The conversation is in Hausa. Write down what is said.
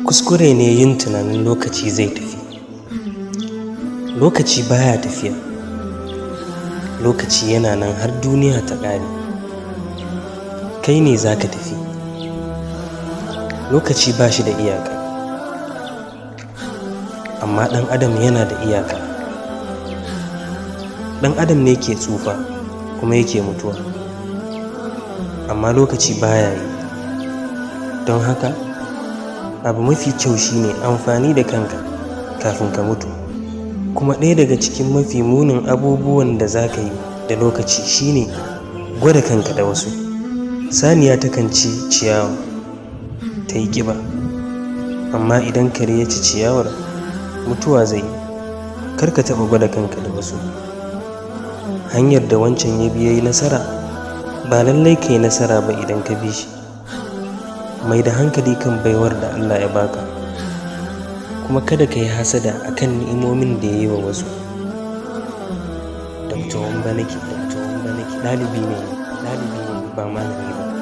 Kuskure ne yin tunanin lokaci zai tafi. Lokaci baya tafiya. Lokaci yana nan har duniya ta ƙare. Kai ne za ka tafi. Lokaci ba shi da iyaka. Amma ɗan adam yana da iyaka. Ɗan adam ne ke tsufa kuma yake mutuwa. Amma lokaci baya yi. Don haka, abu mafi kyau shine amfani da kanka kafin ka mutu. Kuma ɗaya daga cikin mafi munin abubuwan da za ka yi da lokaci shine gwada kanka da wasu. Saniya takan ci ciyawa ta yi ƙiba, amma idan kare ya ci ciyawar, mutuwa zai yi. Kar ka taɓa gwada kanka da wasu. Hanyar da wancan ya bi ya yi nasara, ba lallai ka yi nasara ba idan ka bi shi. Mai da hankali kan baiwar da Allah ya baka, kuma kada ka yi hasada a kan ni'imomin da ya yi wa wasu. Dr. Wamba nake ɗalibi ne ba malami ba.